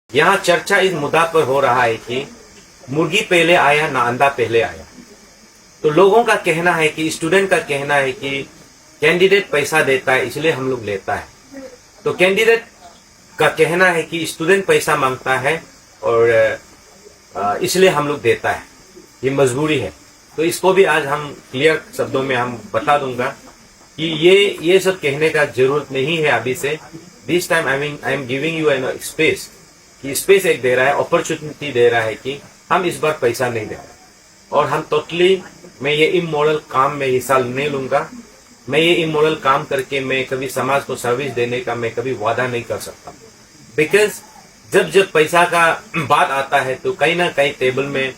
यहाँ चर्चा इस मुद्दा पर हो रहा है कि मुर्गी पहले आया ना अंडा पहले आया। तो लोगों का कहना है कि स्टूडेंट का कहना है कि कैंडिडेट पैसा देता है इसलिए हम लोग लेता है। तो कैंडिडेट का कहना है कि स्टूडेंट पैसा मांगता है और इसलिए हम लोग देता है, ये मजबूरी है। तो इसको भी आज हम क्लियर शब्दों में हम बता दूंगा कि ये सब कहने का जरूरत नहीं है अभी से। This time I am giving you an space, कि स्पेस एक दे रहा है, अपॉर्चुनिटी दे रहा है कि हम इस बार पैसा नहीं दे रहे और हम टोटली मैं ये इमोरल काम में हिस्सा नहीं लूंगा। मैं ये इमोरल काम करके मैं कभी समाज को सर्विस देने का मैं कभी वादा नहीं कर सकता। बिकॉज जब पैसा का बात आता है तो कहीं ना कहीं टेबल में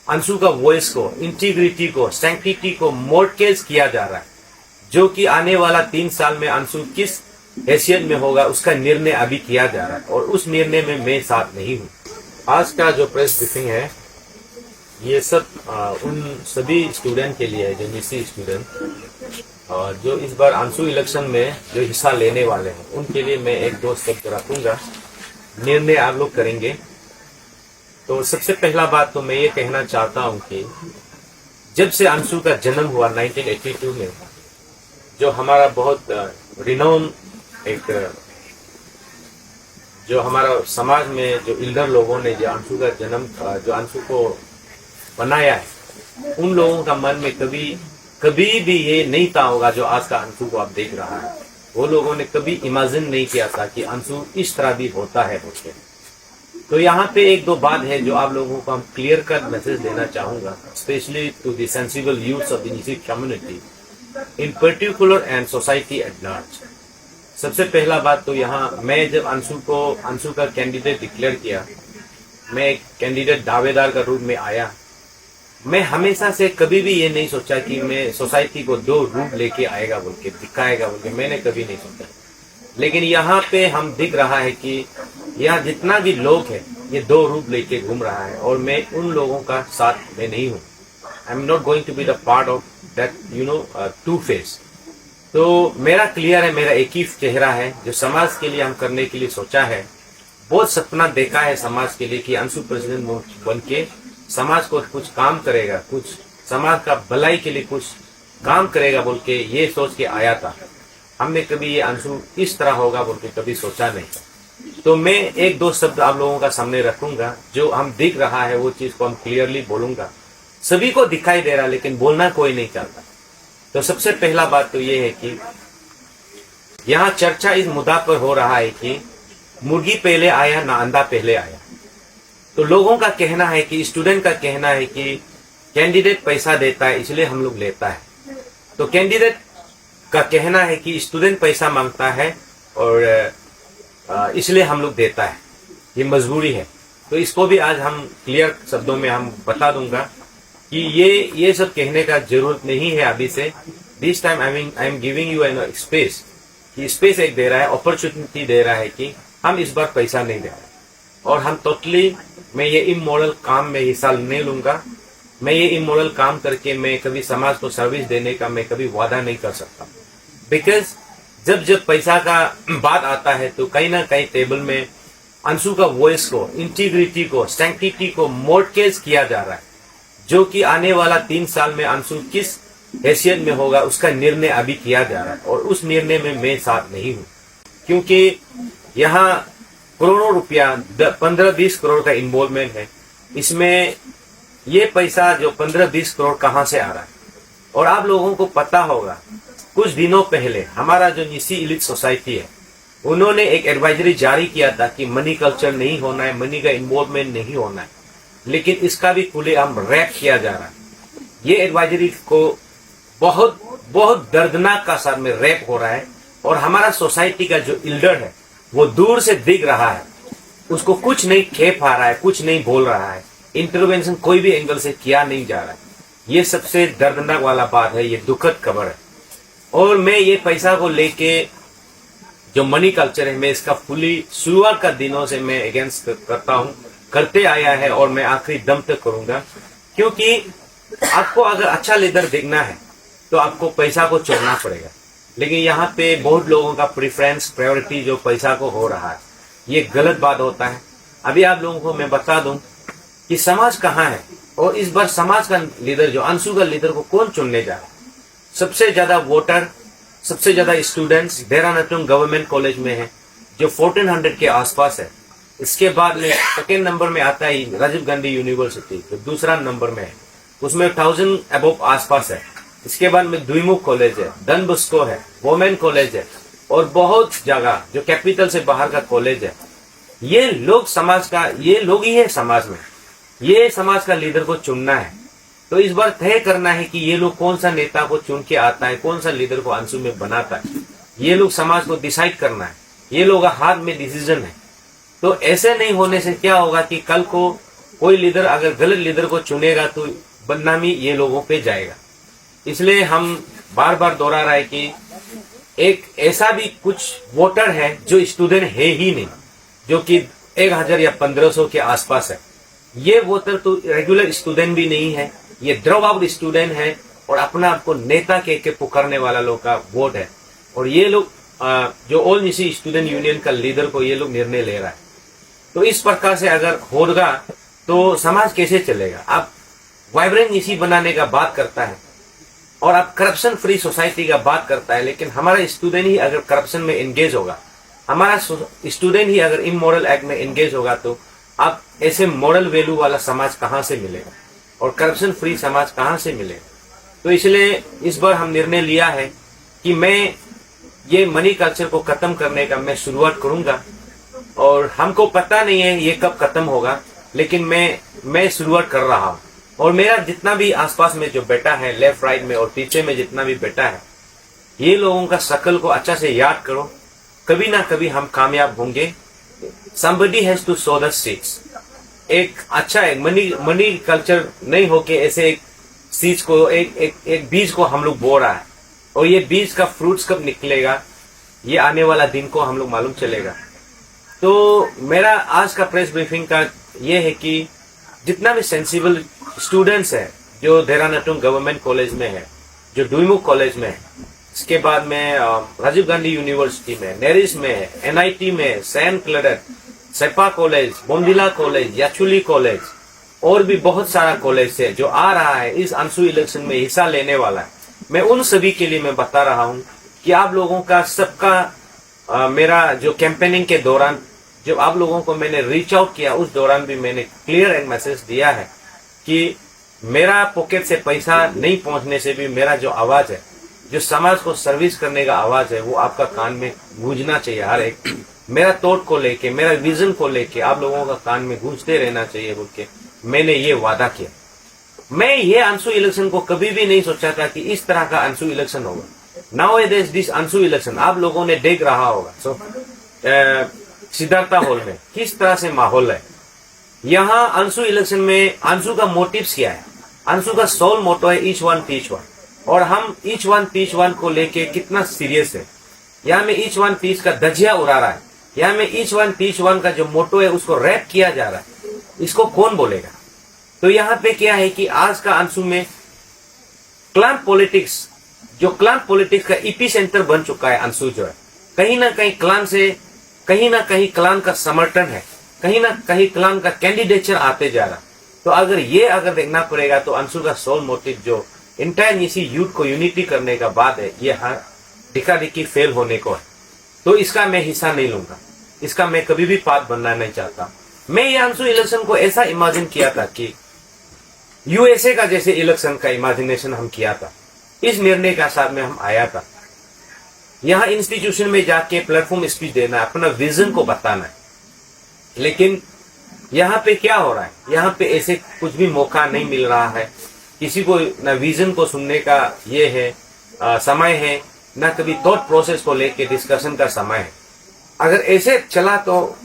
अंशु का वॉइस को, इंटीग्रिटी को, सैंक्टिटी को मॉर्टगेज किया जा रहा है, जो कि आने वाला 3 साल में अंशु किस हैसियत में होगा उसका निर्णय अभी किया जा रहा है और उस निर्णय में मैं साथ नहीं हूँ। आज का जो प्रेस ब्रीफिंग है ये सब उन सभी स्टूडेंट के लिए है जो निजी स्टूडेंट और जो इस बार अंशु इलेक्शन में जो हिस्सा लेने वाले हैं उनके लिए मैं 1-2 शब्द रखूंगा, निर्णय आप लोग करेंगे। तो सबसे पहला बात तो मैं ये कहना चाहता हूँ कि जब से अंशु का जन्म हुआ 1982 में, जो हमारा बहुत रिनोन एक जो हमारा समाज में जो इल्डर लोगों ने जो अंशु का जन्म जो अंशु को बनाया है, उन लोगों का मन में कभी भी ये नहीं था होगा जो आज का अंशु को आप देख रहा है। वो लोगों ने कभी इमेजिन नहीं किया था कि अंशु इस तरह भी होता है बोलते। तो यहाँ पे 1-2 बात है जो आप लोगों को हम क्लियर कट मैसेज देना चाहूंगा, specially to the sensible youths of the Nyishi community in particular and society at large. सबसे पहला बात तो यहाँ मैं जब अंशु का कैंडिडेट डिक्लेयर किया, मैं एक कैंडिडेट दावेदार का रूप में आया, मैं हमेशा से कभी भी ये नहीं सोचा कि मैं सोसाइटी को 2 रूप लेके आएगा बोल के, दिखाएगा बोल के, मैंने कभी नहीं सोचा। लेकिन यहाँ पे हम दिख रहा है कि यहाँ जितना भी लोग है ये 2 रूप लेके घूम रहा है और मैं उन लोगों का साथ में नहीं हूँ। I am not going to be the part of that to face. तो मेरा क्लियर है, मेरा एक ही चेहरा है जो समाज के लिए हम करने के लिए सोचा है। बहुत सपना देखा है समाज के लिए कि अंशु प्रेसिडेंट बन के समाज को कुछ काम करेगा, कुछ समाज का भलाई के लिए कुछ काम करेगा बोल के ये सोच के आया था। हमने कभी ये अंशु इस तरह होगा बोल के कभी सोचा नहीं था। तो मैं 1-2 शब्द आप लोगों का सामने रखूंगा, जो हम दिख रहा है वो चीज को हम क्लियरली बोलूंगा। सभी को दिखाई दे रहा लेकिन बोलना कोई नहीं चाहता। तो सबसे पहला बात तो ये है कि यहाँ चर्चा इस मुद्दा पर हो रहा है कि मुर्गी पहले आया ना अंडा पहले आया। तो लोगों का कहना है कि स्टूडेंट का कहना है कि कैंडिडेट पैसा देता है इसलिए हम लोग लेता है। तो कैंडिडेट का कहना है कि स्टूडेंट पैसा मांगता है और इसलिए हम लोग देता है, ये मजबूरी है। तो इसको भी आज हम क्लियर शब्दों में हम बता दूंगा कि ये सब कहने का जरूरत नहीं है अभी से। This time I am giving you an space, कि स्पेस एक दे रहा है, अपॉर्चुनिटी दे रहा है कि हम इस बार पैसा नहीं दे रहे और हम टोटली मैं ये इमोरल काम में हिस्सा नहीं लूंगा। मैं ये इमोरल काम करके मैं कभी समाज को सर्विस देने का मैं कभी वादा नहीं कर सकता। बिकॉज जब पैसा का बात आता है तो कहीं ना कहीं टेबल में अंशु का वॉइस को, इंटीग्रिटी को, सैंक्टिटी को मॉर्टगेज किया जा रहा है, जो कि आने वाला 3 साल में अंशु किस हैसियत में होगा उसका निर्णय अभी किया जा रहा है और उस निर्णय में मैं साथ नहीं हूँ। क्योंकि यहाँ करोड़ों रुपया 15-20 करोड़ का इन्वॉल्वमेंट है। इसमें ये पैसा जो 15-20 करोड़ कहाँ से आ रहा है। और आप लोगों को पता होगा कुछ दिनों पहले हमारा जो निसी इलिट सोसाइटी है उन्होंने एक एडवाइजरी जारी किया था कि मनी कल्चर नहीं होना है, मनी का इन्वॉल्वमेंट नहीं होना है, लेकिन इसका भी खुलेआम रैप किया जा रहा है। ये एडवाइजरी को बहुत दर्दनाक का साथ में रैप हो रहा है और हमारा सोसाइटी का जो इल्डर है वो दूर से दिख रहा है, उसको कुछ नहीं खेप आ रहा है, कुछ नहीं बोल रहा है, इंटरवेंशन कोई भी एंगल से किया नहीं जा रहा है। ये सबसे दर्दनाक वाला बात है, ये दुखद खबर है। और मैं ये पैसा को लेके जो मनी कल्चर है मैं इसका फुली शुरुआत का दिनों से मैं अगेंस्ट करता हूँ, करते आया है और मैं आखिरी दम तक करूंगा। क्योंकि आपको अगर अच्छा लीडर देखना है तो आपको पैसा को छोड़ना पड़ेगा। लेकिन यहाँ पे बहुत लोगों का प्रेफरेंस, प्रायोरिटी जो पैसा को हो रहा है, ये गलत बात होता है। अभी आप लोगों को मैं बता दूं कि समाज कहाँ है और इस बार समाज का लीडर जो अंशु का लीडर को कौन चुनने जा रहा है। सबसे ज्यादा वोटर, सबसे ज्यादा स्टूडेंट्स देहरादून गवर्नमेंट कॉलेज में है जो 1400 के आसपास है। इसके बाद में सेकेंड नंबर में आता है राजीव गांधी यूनिवर्सिटी जो दूसरा नंबर में है, उसमें 1000 अबव आसपास है। इसके बाद में द्विमुख कॉलेज है, डन बॉस्को है, वोमेन कॉलेज है और बहुत जगह जो कैपिटल से बाहर का कॉलेज है। ये लोग समाज का, ये लोग ही है समाज में, ये समाज का लीडर को चुनना है। तो इस बार तय करना है कि ये लोग कौन सा नेता को चुन के आता है, कौन सा लीडर को अंशु में बनाता है। ये लोग समाज को डिसाइड करना है, ये लोग हाथ में डिसीजन है। तो ऐसे नहीं होने से क्या होगा कि कल को कोई लीडर अगर गलत लीडर को चुनेगा तो बदनामी ये लोगों पे जाएगा। इसलिए हम बार बार दोहरा रहे कि एक ऐसा भी कुछ वोटर है जो स्टूडेंट है ही नहीं, जो कि 1000 या 1500 के आसपास है। ये वोटर तो रेगुलर स्टूडेंट भी नहीं है, ये ड्रॉप आउट स्टूडेंट है और अपना आपको नेता के पुकारने वाला लोग का वोट है। और ये लोग जो ऑल निशी स्टूडेंट यूनियन का लीडर को ये लोग निर्णय ले रहा है। तो इस प्रकार से अगर होगा तो समाज कैसे चलेगा। आप वाइब्रेंट निशी बनाने का बात करता है और आप करप्शन फ्री सोसाइटी का बात करता है, लेकिन हमारा स्टूडेंट ही अगर करप्शन में एंगेज होगा, हमारा स्टूडेंट ही अगर इमोरल एक्ट में एंगेज होगा, तो आप ऐसे मॉरल वैल्यू वाला समाज कहां से मिलेगा और करप्शन फ्री समाज कहां से मिलेगा। तो इसलिए इस बार हम निर्णय लिया है कि मैं ये मनी कल्चर को खत्म करने का मैं शुरुआत करूंगा। और हमको पता नहीं है ये कब खत्म होगा, लेकिन मैं शुरुआत कर रहा हूं। और मेरा जितना भी आसपास में जो बेटा है, लेफ्ट राइट में और पीछे में जितना भी बेटा है, ये लोगों का शकल को अच्छा से याद करो। कभी ना कभी हम कामयाब होंगे। somebody has to sow the seeds। एक अच्छा है मनी कल्चर नहीं होके ऐसे एक सीज को एक बीज को हम लोग बो रहा है, और ये बीज का फ्रूट्स कब निकलेगा ये आने वाला दिन को हम लोग मालूम चलेगा। तो मेरा आज का प्रेस ब्रीफिंग का ये है कि जितना भी सेंसिबल स्टूडेंट्स है जो देहरादून गवर्नमेंट कॉलेज में है, जो द्विमुख कॉलेज में है, इसके बाद में राजीव गांधी यूनिवर्सिटी में, नेरिस में, एनआईटी में, सैन क्लेडर, Seppa college, Bomdila college, Yachuli college और भी बहुत सारा कॉलेज है जो आ रहा है इस अंशु इलेक्शन में हिस्सा लेने वाला है। मैं उन सभी के लिए मैं बता रहा हूं कि आप लोगों का सबका मेरा जो कैंपेनिंग के दौरान जब आप लोगों को मैंने रीच आउट किया, उस दौरान भी मैंने क्लियर एक मैसेज दिया है कि मेरा पॉकेट से पैसा नहीं पहुंचने से भी मेरा जो आवाज है, जो समाज को सर्विस करने का आवाज है, वो आपका कान में गूंजना चाहिए। हर एक मेरा थॉट को लेके, मेरा विजन को लेके आप लोगों का कान में गूंजते रहना चाहिए बोल के मैंने ये वादा किया। मैं ये अंशु इलेक्शन को कभी भी नहीं सोचा था कि इस तरह का अंशु इलेक्शन होगा। नाउ दिस अंशु इलेक्शन आप लोगों ने देख रहा होगा सिद्धार्था हॉल में किस तरह से माहौल है। यहाँ अंशु इलेक्शन में अंशु का मोटिव्स क्या है, अंशु का सोल मोटो है ईच वन टीच वन, और हम ईच वन टीच वन को लेके कितना सीरियस है। यहाँ में ईच वन टीच का धजिया उड़ा रहा है, यहाँ में ईच वन टीच वन का जो मोटो है उसको रैप किया जा रहा है। इसको कौन बोलेगा। तो यहाँ पे क्या है कि आज का अंशु में क्लान पॉलिटिक्स, जो क्लान पॉलिटिक्स का ईपी सेंटर बन चुका है अंशु जो है, कहीं ना कहीं क्लान से कहीं ना कहीं क्लान का समर्थन है, कहीं ना कहीं क्लान का कैंडिडेचर आते जा रहा। तो अगर देखना पड़ेगा तो अंशु का सोल मोटिव जो इंटायर निशी यूथ को यूनिटी करने का बात है, ये हर दिखा दिखी फेल होने को है। तो इसका मैं हिस्सा नहीं लूंगा, इसका मैं कभी भी पार्ट बनना नहीं चाहता। मैं ये अंशु इलेक्शन को ऐसा इमेजिन किया था कि यूएसए का जैसे इलेक्शन का इमेजिनेशन हम किया था। इस निर्णय का साथ में हम आया था, यहाँ इंस्टीट्यूशन में जाके प्लेटफॉर्म स्पीच देना, अपना विजन को बताना है। लेकिन यहाँ पे क्या हो रहा है, यहाँ पे ऐसे कुछ भी मौका नहीं मिल रहा है किसी को, न विजन को सुनने का ये है समय है, न कभी थॉट प्रोसेस को लेके डिस्कशन का समय है। अगर ऐसे चला तो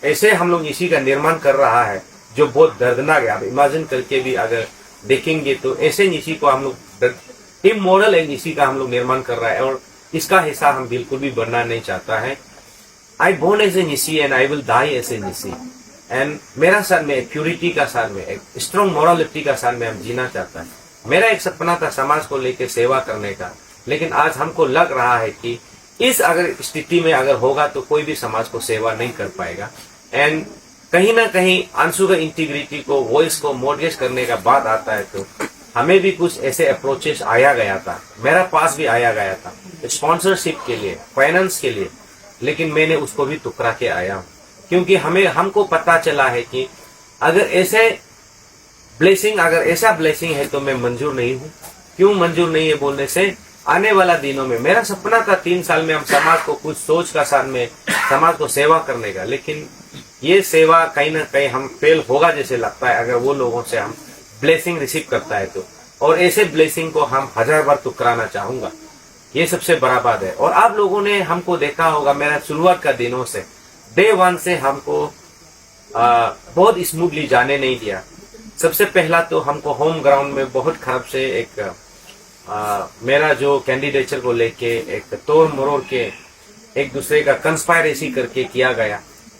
ऐसे हम लोग इसी का निर्माण कर रहा है जो बहुत दर्दनाक है। आप इमेजिन करके भी अगर देखेंगे तो ऐसे नीची को हम लोग इमोरल एक नीची का हम लोग निर्माण कर रहा है, और इसका हिस्सा हम बिल्कुल भी बनना नहीं चाहता है। I born as a Nishi and I will die as a Nishi, and मेरा साथ में प्यूरिटी का साथ में एक स्ट्रॉन्ग मोरालिटी का साथ में हम जीना चाहता है। मेरा एक सपना था समाज को लेकर सेवा करने का, लेकिन आज हमको लग रहा है कि इस अगर स्थिति में अगर होगा तो कोई भी समाज को सेवा नहीं कर पाएगा। एंड कहीं ना कहीं अंशु का इंटीग्रिटी को, वॉइस को मोडगेज करने का बात आता है तो हमें भी कुछ ऐसे अप्रोचेस आया गया था, मेरा पास भी आया गया था स्पॉन्सरशिप के लिए, फाइनेंस के लिए, लेकिन मैंने उसको भी टुकरा के आया हूं, क्योंकि हमको पता चला है कि अगर ऐसा ब्लेसिंग है तो मैं मंजूर नहीं हूं। क्यों मंजूर नहीं है बोलने से, आने वाला दिनों में मेरा सपना था 3 साल में हम समाज को कुछ सोच का साथ में समाज को सेवा करने का, लेकिन ये सेवा कहीं ना कहीं हम फेल होगा जैसे लगता है अगर वो लोगों से हम ब्लेसिंग रिसीव करता है तो, और ऐसे ब्लेसिंग को हम 1000 बार टुकराना चाहूंगा, ये सबसे बड़ा बात है। और आप लोगों ने हमको देखा होगा मेरा शुरुआत का दिनों से, डे 1 से हमको बहुत स्मूथली जाने नहीं दिया। सबसे पहला तो हमको होम ग्राउंड में बहुत खराब से एक मेरा जो कैंडिडेचर को लेके एक तोड़ मरोड़ के एक दूसरे का कंस्पायरेसी करके किया गया।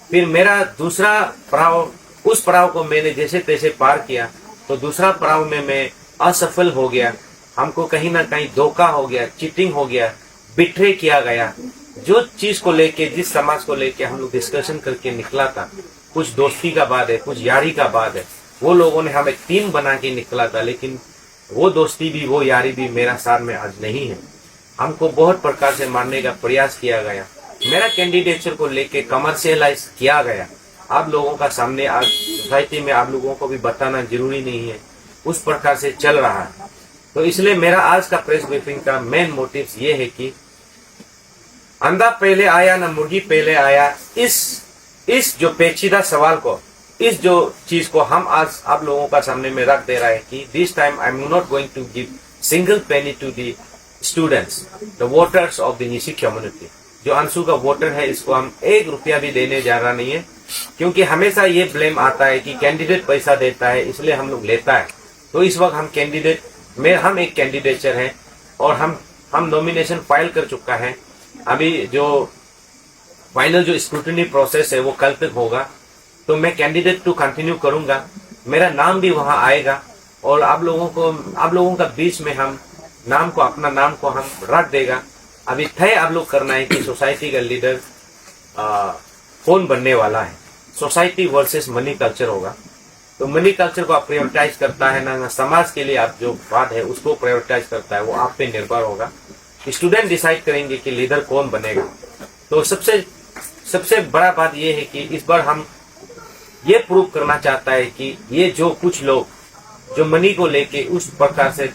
फिर मेरा दूसरा पड़ाव, उस पड़ाव को मैंने जैसे तैसे पार किया तो दूसरा पड़ाव में मैं असफल हो गया, हमको कहीं ना कहीं धोखा हो गया, चीटिंग हो गया, बिट्रे किया गया। जो चीज को लेके, जिस समाज को लेके हम लोग डिस्कशन करके निकला था, कुछ दोस्ती का बात है, कुछ यारी का बात है, वो लोगों ने हमें टीम बना के निकला था, लेकिन वो दोस्ती भी, वो यारी भी मेरा साथ में आज नहीं है। हमको बहुत प्रकार से मारने का प्रयास किया गया, मेरा कैंडिडेचर को लेके कमर्शियलाइज किया गया। आप लोगों का सामने आज सोसाइटी में आप लोगों को भी बताना जरूरी नहीं है, उस प्रकार से चल रहा है। तो इसलिए मेरा आज का प्रेस ब्रीफिंग का मेन मोटिव ये है कि अंडा पहले आया ना मुर्गी पहले आया, इस जो पेचीदा सवाल को, इस जो चीज को हम आज आप लोगों का सामने में रख दे रहा है कि this time I am not going to give single penny to the students, the voters of the Nishi community. जो अंशु का वोटर है इसको हम 1 रुपया भी देने जा रहा नहीं है, क्योंकि हमेशा ये ब्लेम आता है कि कैंडिडेट पैसा देता है इसलिए हम लोग लेता है। तो इस वक्त हम एक कैंडिडेचर है और हम नॉमिनेशन फाइल कर चुका है। अभी जो फाइनल जो स्क्रूटनी प्रोसेस है वो कल तक होगा, तो मैं कैंडिडेट टू कंटिन्यू करूंगा, मेरा नाम भी वहां आएगा और आप लोगों का बीच में हम अपना नाम को हम रख देगा। अभी तय आप लोग करना है कि सोसाइटी का लीडर कौन बनने वाला है। सोसाइटी वर्सेस मनी कल्चर होगा, तो मनी कल्चर को आप प्रायोरिटाइज करता है ना समाज के लिए आप जो बात है उसको प्रायोरिटाइज करता है, वो आप पे निर्भर होगा। स्टूडेंट डिसाइड करेंगे कि लीडर कौन बनेगा। तो सबसे बड़ा बात ये है कि इस बार हम ये प्रूव करना चाहता है कि ये जो कुछ लोग जो मनी को लेके उस प्रकार से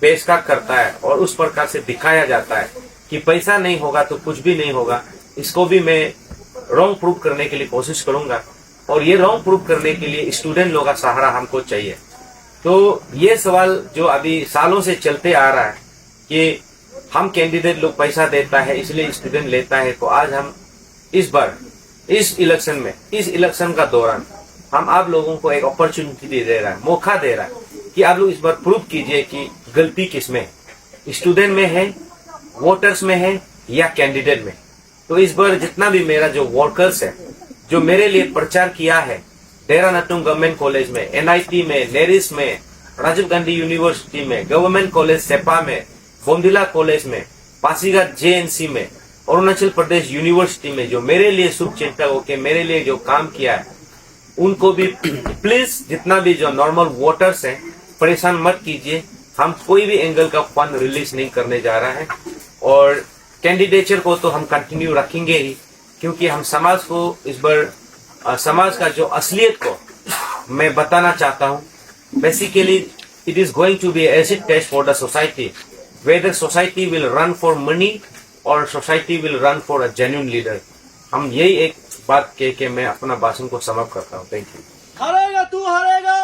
पेशकश करता है और उस प्रकार से दिखाया जाता है कि पैसा नहीं होगा तो कुछ भी नहीं होगा, इसको भी मैं रॉन्ग प्रूव करने के लिए कोशिश करूंगा। और ये रॉन्ग प्रूव करने के लिए स्टूडेंट लोगों का सहारा हमको चाहिए। तो ये सवाल जो अभी सालों से चलते आ रहा है कि हम कैंडिडेट लोग पैसा देता है इसलिए स्टूडेंट लेता है, तो आज हम इस बार इस इलेक्शन का दौरान हम आप लोगों को एक अपॉर्चुनिटी दे रहा है, मौका दे रहा है कि आप लोग इस बार प्रूव कीजिए कि गलती किसमें है, स्टूडेंट में है, वोटर्स में है या कैंडिडेट में। तो इस बार जितना भी मेरा जो वर्कर्स है जो मेरे लिए प्रचार किया है, देरा नटुंग गवर्नमेंट कॉलेज में, एनआईटी में, नेरिस में, राजीव गांधी यूनिवर्सिटी में, गवर्नमेंट कॉलेज सेपा में, बोमडिला कॉलेज में, पासीघाट जेएनसी में, अरुणाचल प्रदेश यूनिवर्सिटी में जो मेरे लिए शुभ चिंतक होके मेरे लिए जो काम किया है, उनको भी प्लीज जितना भी जो नॉर्मल वोटर्स हैं परेशान मत कीजिए। हम कोई भी एंगल का फंड रिलीज नहीं करने जा रहा है और कैंडिडेचर को तो हम कंटिन्यू रखेंगे ही, क्योंकि हम समाज को इस बार समाज का जो असलियत को मैं बताना चाहता हूं। Basically it is going to be acid test for the society, whether society will run for money or society will run for a genuine leader. हम यही एक बात कह के मैं अपना भाषण को समाप्त करता हूँ। Thank you. हारेगा तू हारेगा,